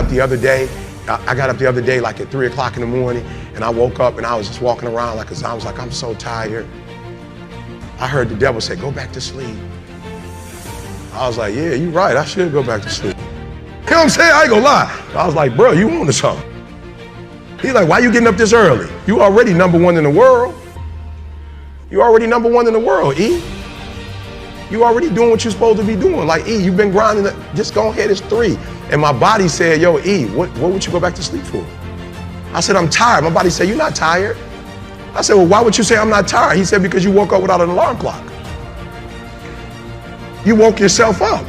up the other day. I got up the other day like at 3 o'clock in the morning, and I woke up and I was just walking around like a zombie. I was like, I'm so tired. I heard the devil say, go back to sleep. I was like, yeah, you're right. I should go back to sleep. You know what I'm saying? I ain't gonna lie. I was like, bro, you on to something. He's like, why you getting up this early? You already #1 in the world. You already #1 in the world, E. You already doing what you're supposed to be doing. Like, E, you've been grinding, just go ahead, it's 3. And my body said, yo, E, what would you go back to sleep for? I said, I'm tired. My body said, you're not tired. I said, well, why would you say I'm not tired? He said, because you woke up without an alarm clock. You woke yourself up.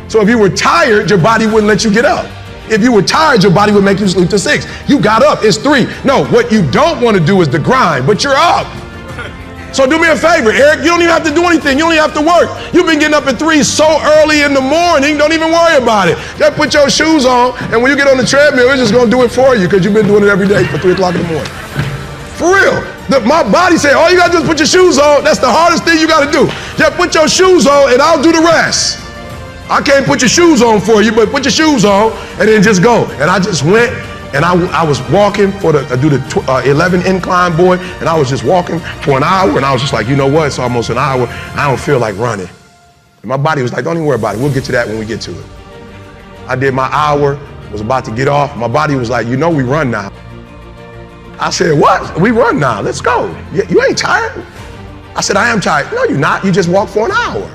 So if you were tired, your body wouldn't let you get up. If you were tired, your body would make you sleep to 6. You got up, it's 3. No, what you don't want to do is the grind, but you're up. So do me a favor, Eric, you don't even have to do anything. You don't even have to work. You've been getting up at 3 so early in the morning, don't even worry about it. Just put your shoes on, and when you get on the treadmill, it's just gonna do it for you because you've been doing it every day for 3 o'clock in the morning. For real. My body said, all you gotta do is put your shoes on. That's the hardest thing you gotta do. Just put your shoes on and I'll do the rest. I can't put your shoes on for you, but put your shoes on and then just go. And I just went and I was walking for I do the 11 incline, boy, and I was just walking for an hour and I was just like, you know what, it's almost an hour. I don't feel like running. And my body was like, don't even worry about it. We'll get to that when we get to it. I did my hour, was about to get off. My body was like, you know we run now. I said, what? We run now, let's go. You ain't tired? I said, I am tired. No, you're not, you just walked for an hour.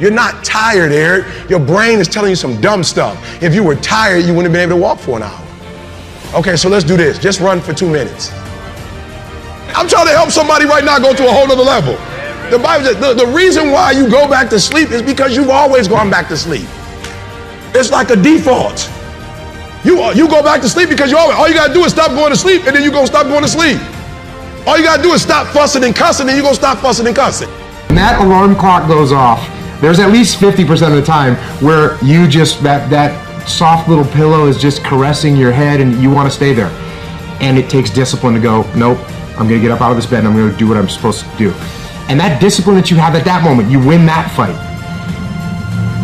You're not tired, Eric. Your brain is telling you some dumb stuff. If you were tired, you wouldn't have been able to walk for an hour. Okay, so let's do this. Just run for 2 minutes. I'm trying to help somebody right now go to a whole other level. The Bible says the reason why you go back to sleep is because you've always gone back to sleep. It's like a default. You go back to sleep because all you gotta do is stop going to sleep and then you're gonna stop going to sleep. All you gotta do is stop fussing and cussing and you're gonna stop fussing and cussing. When that alarm clock goes off, there's at least 50% of the time where you just, that soft little pillow is just caressing your head and you want to stay there. And it takes discipline to go, nope, I'm going to get up out of this bed and I'm going to do what I'm supposed to do. And that discipline that you have at that moment, you win that fight.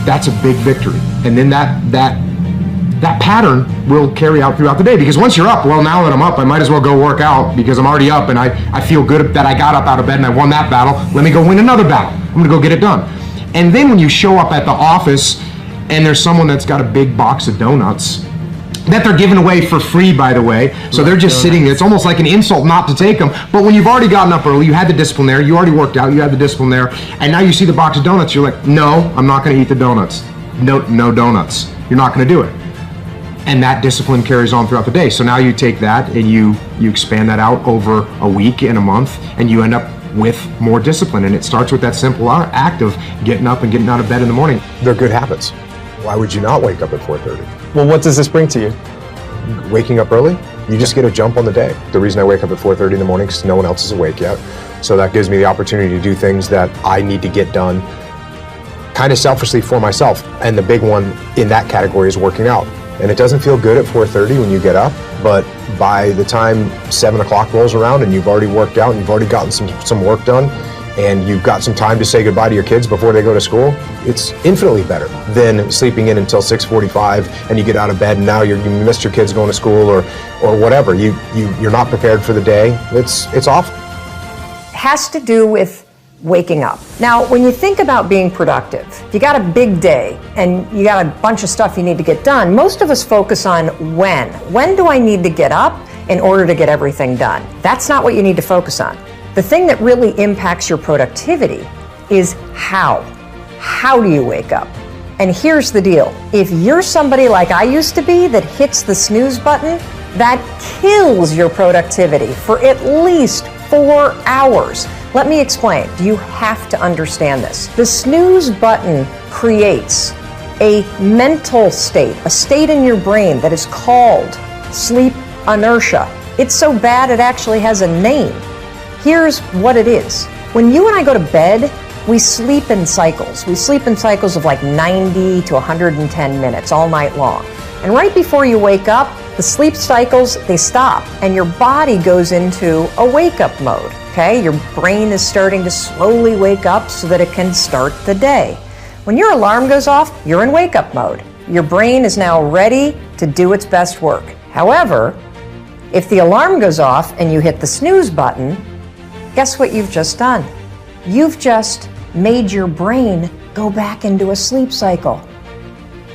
That's a big victory. And then that pattern will carry out throughout the day, because once you're up, well, now that I'm up, I might as well go work out because I'm already up and I feel good that I got up out of bed and I won that battle. Let me go win another battle. I'm going to go get it done. And then when you show up at the office and there's someone that's got a big box of donuts that they're giving away for free, by the way, so they're just sitting there. It's almost like an insult not to take them. But when you've already gotten up early, you had the discipline there, you already worked out, you had the discipline there, and now you see the box of donuts, you're like, no, I'm not going to eat the donuts. No donuts. You're not going to do it. And that discipline carries on throughout the day. So now you take that and you expand that out over a week and a month, and you end up with more discipline. And it starts with that simple act of getting up and getting out of bed in the morning. They're good habits. Why would you not wake up at 4:30? Well, what does this bring to you? Waking up early, you just get a jump on the day. The reason I wake up at 4:30 in the morning is because no one else is awake yet. So that gives me the opportunity to do things that I need to get done kind of selfishly for myself. And the big one in that category is working out. And it doesn't feel good at 4:30 when you get up, but by the time 7 o'clock rolls around and you've already worked out and you've already gotten some work done and you've got some time to say goodbye to your kids before they go to school, it's infinitely better than sleeping in until 6:45 and you get out of bed and now you missed your kids going to school or whatever. You're not prepared for the day. It's awful. Has to do with waking up. Now, when you think about being productive, you got a big day and you got a bunch of stuff you need to get done. Most of us focus on when. When do I need to get up in order to get everything done? That's not what you need to focus on. The thing that really impacts your productivity is how. How do you wake up? And here's the deal. If you're somebody like I used to be that hits the snooze button, that kills your productivity for at least 4 hours. Let me explain. You have to understand this. The snooze button creates a mental state, a state in your brain that is called sleep inertia. It's so bad it actually has a name. Here's what it is. When you and I go to bed, we sleep in cycles. We sleep in cycles of like 90 to 110 minutes all night long. And right before you wake up, the sleep cycles, they stop and your body goes into a wake-up mode, okay? Your brain is starting to slowly wake up so that it can start the day. When your alarm goes off, you're in wake-up mode. Your brain is now ready to do its best work. However, if the alarm goes off and you hit the snooze button, guess what you've just done? You've just made your brain go back into a sleep cycle.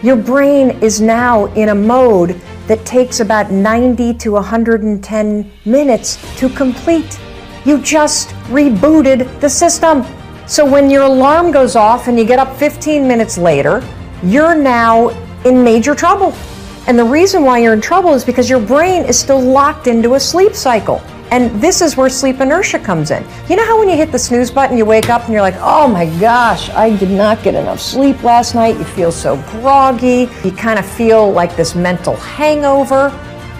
Your brain is now in a mode that takes about 90 to 110 minutes to complete. You just rebooted the system. So when your alarm goes off and you get up 15 minutes later, you're now in major trouble. And the reason why you're in trouble is because your brain is still locked into a sleep cycle. And this is where sleep inertia comes in. You know how when you hit the snooze button, you wake up and you're like, oh my gosh, I did not get enough sleep last night. You feel so groggy. You kind of feel like this mental hangover.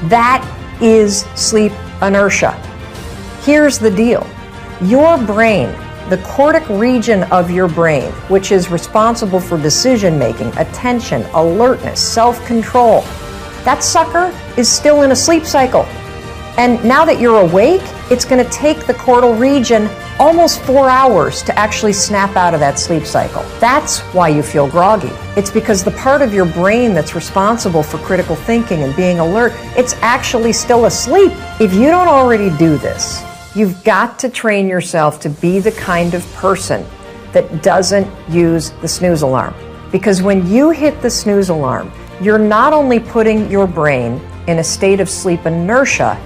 That is sleep inertia. Here's the deal. Your brain, the cortic region of your brain, which is responsible for decision making, attention, alertness, self-control, that sucker is still in a sleep cycle. And now that you're awake, it's going to take the cortical region almost 4 hours to actually snap out of that sleep cycle. That's why you feel groggy. It's because the part of your brain that's responsible for critical thinking and being alert, it's actually still asleep. If you don't already do this, you've got to train yourself to be the kind of person that doesn't use the snooze alarm. Because when you hit the snooze alarm, you're not only putting your brain in a state of sleep inertia,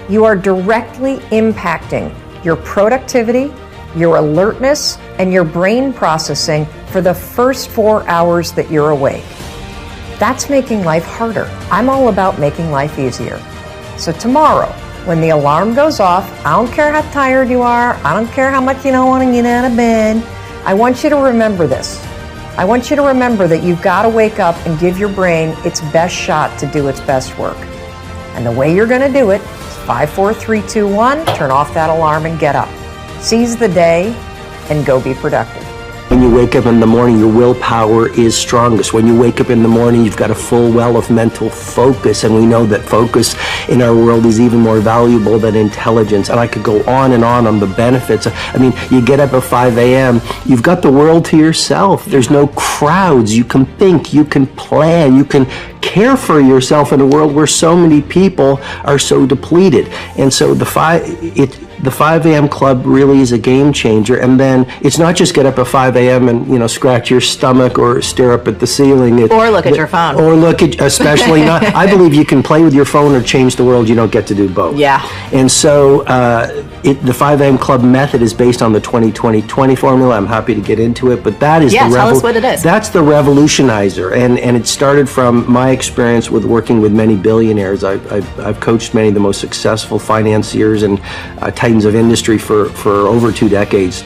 you are directly impacting your productivity, your alertness, and your brain processing for the first 4 hours that you're awake. That's making life harder. I'm all about making life easier. So tomorrow, when the alarm goes off, I don't care how tired you are, I don't care how much you don't want to get out of bed, I want you to remember this. I want you to remember that you've got to wake up and give your brain its best shot to do its best work. And the way you're going to do it is 5, 4, 3, 2, 1, turn off that alarm and get up. Seize the day and go be productive. When you wake up in the morning, your willpower is strongest. When you wake up in the morning, you've got a full well of mental focus, and we know that focus in our world is even more valuable than intelligence. And I could go on the benefits. I mean, you get up at 5 a.m., you've got the world to yourself. There's no crowds. You can think, you can plan, you can care for yourself in a world where so many people are so depleted. And so the 5 a.m. club really is a game changer. And then it's not just get up at 5 a.m. and scratch your stomach or stare up at the ceiling. Or look at your phone. Or look at, especially not. I believe you can play with your phone or change the world. You don't get to do both. Yeah. And so the 5 a.m. club method is based on the 20-20-20 formula. I'm happy to get into it, but that is tell us what it is. That's the revolutionizer, and it started from my experience with working with many billionaires. I've coached many of the most successful financiers and titans of industry for over 2 decades.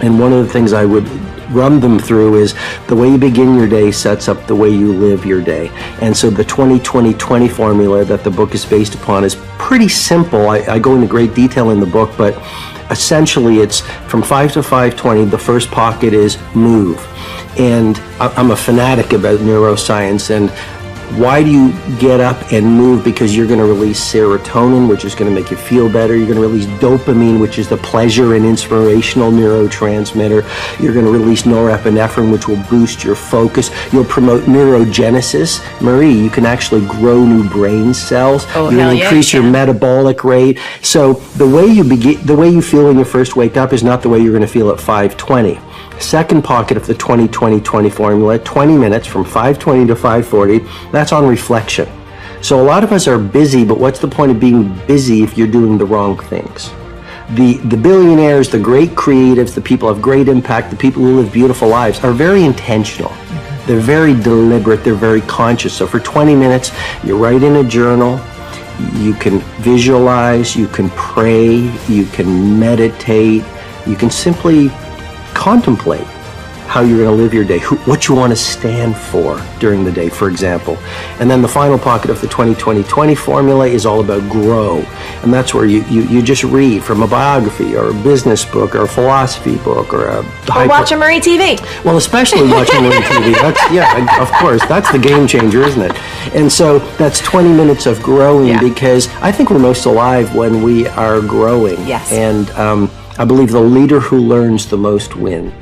And one of the things I would run them through is the way you begin your day sets up the way you live your day. And so the 20-20-20 formula that the book is based upon is pretty simple. I go into great detail in the book, but essentially it's from 5 to 5:20. The first pocket is move. And I'm a fanatic about neuroscience, and why do you get up and move? Because you're going to release serotonin, which is going to make you feel better. You're going to release dopamine, which is the pleasure and inspirational neurotransmitter. You're going to release norepinephrine, which will boost your focus. You'll promote neurogenesis. Marie, you can actually grow new brain cells. Oh, you'll hell yeah, increase your metabolic rate. So the way you feel when you first wake up is not the way you're going to feel at 5:20. Second pocket of the 20-20-20 formula, 20 minutes from 5:20 to 5:40, that's on reflection. So a lot of us are busy, but what's the point of being busy if you're doing the wrong things? The billionaires, the great creatives, the people of great impact, the people who live beautiful lives are very intentional. They're very deliberate, they're very conscious. So for 20 minutes, you write in a journal, you can visualize, you can pray, you can meditate, you can simply contemplate how you're going to live your day, what you want to stand for during the day, for example. And then the final pocket of the 20-20-20 formula is all about grow. And that's where you just read from a biography or a business book or a philosophy book or a... Or watch a Marie TV. Well, especially watching Marie TV. That's, of course, that's the game changer, isn't it? And so that's 20 minutes of growing because I think we're most alive when we are growing. Yes. And I believe the leader who learns the most wins.